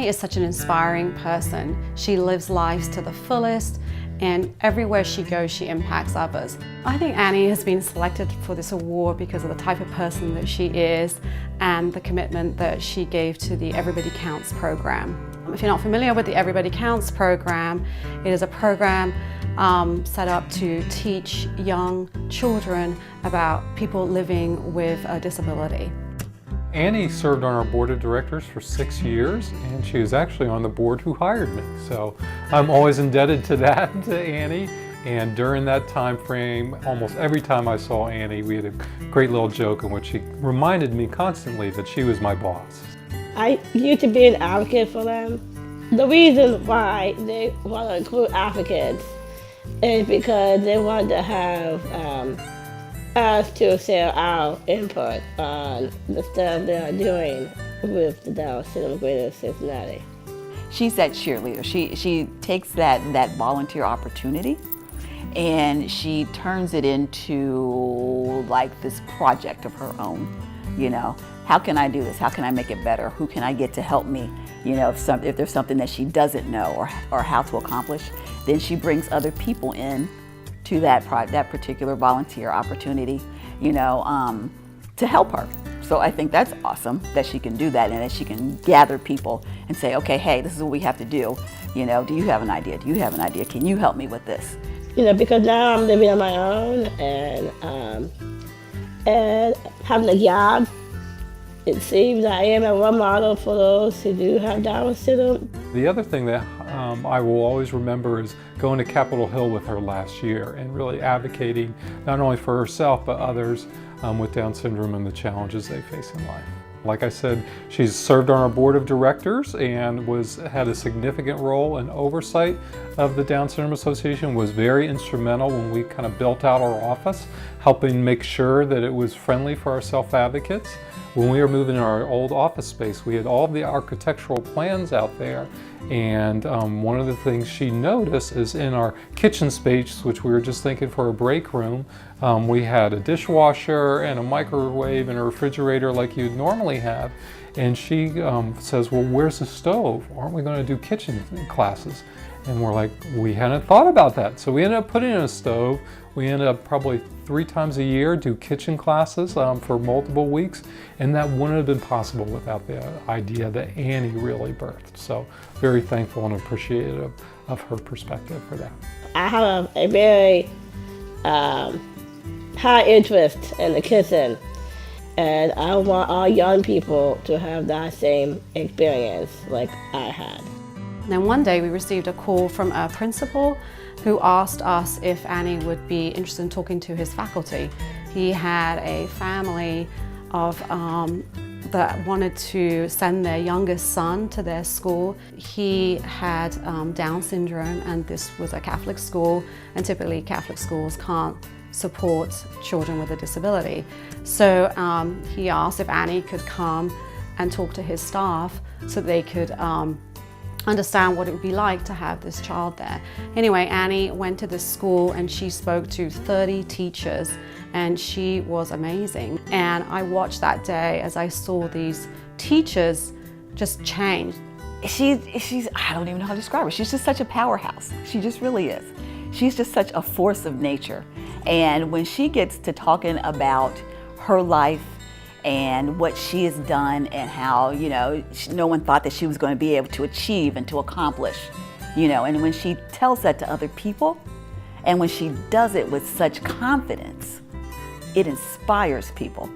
Annie is such an inspiring person. She lives lives to the fullest, and everywhere she goes, she impacts others. I think Annie has been selected for this award because of the type of person that she is and the commitment that she gave to the Everybody Counts program. If you're not familiar with the Everybody Counts program, it is a program set up to teach young children about people living with a disability. Annie served on our board of directors for 6 years, and she was actually on the board who hired me. So I'm always indebted to that, to Annie. And during that time frame, almost every time I saw Annie, we had a great little joke in which she reminded me constantly that she was my boss. I used to be an advocate for them. The reason why they want to include advocates is because they want to have us to share our input on the stuff they are doing with the Down syndrome Greater Cincinnati. She's that cheerleader. She takes that volunteer opportunity and she turns it into like this project of her own. You know, how can I do this? How can I make it better? Who can I get to help me? You know, if there's something that she doesn't know or how to accomplish, then she brings other people in to that particular volunteer opportunity, you know, to help her. So I think that's awesome that she can do that and that she can gather people and say, okay, hey, this is what we have to do. You know, do you have an idea? Do you have an idea? Can you help me with this? You know, because now I'm living on my own and having a job, it seems I am a role model for those who do have Down syndrome. The other thing that I will always remember is going to Capitol Hill with her last year and really advocating not only for herself but others with Down syndrome and the challenges they face in life. Like I said, she's served on our board of directors and had a significant role in oversight of the Down Syndrome Association, was very instrumental when we kind of built out our office, helping make sure that it was friendly for our self-advocates. When we were moving in our old office space, we had all of the architectural plans out there, and one of the things she noticed is in our kitchen space, which we were just thinking for a break room, we had a dishwasher and a microwave and a refrigerator like you'd normally have, and she says, well, where's the stove? Aren't we going to do kitchen classes? And we're like, we hadn't thought about that. So we ended up putting in a stove. We ended up probably 3 times a year do kitchen classes for multiple weeks, and that wouldn't have been possible without the idea that Annie really birthed. So very thankful and appreciative of her perspective for that. I have a very high interest in the kitchen, and I want all young people to have that same experience like I had. Then one day we received a call from a principal who asked us if Annie would be interested in talking to his faculty. He had a family of that wanted to send their youngest son to their school. He had Down syndrome, and this was a Catholic school, and typically Catholic schools can't support children with a disability. So he asked if Annie could come and talk to his staff so they could understand what it would be like to have this child there. Anyway, Annie went to this school and she spoke to 30 teachers, and she was amazing. And I watched that day as I saw these teachers just change. She's I don't even know how to describe her. She's just such a powerhouse. She just really is. She's just such a force of nature. And when she gets to talking about her life and what she has done and how, you know, no one thought that she was going to be able to achieve and to accomplish, you know, and when she tells that to other people and when she does it with such confidence, it inspires people.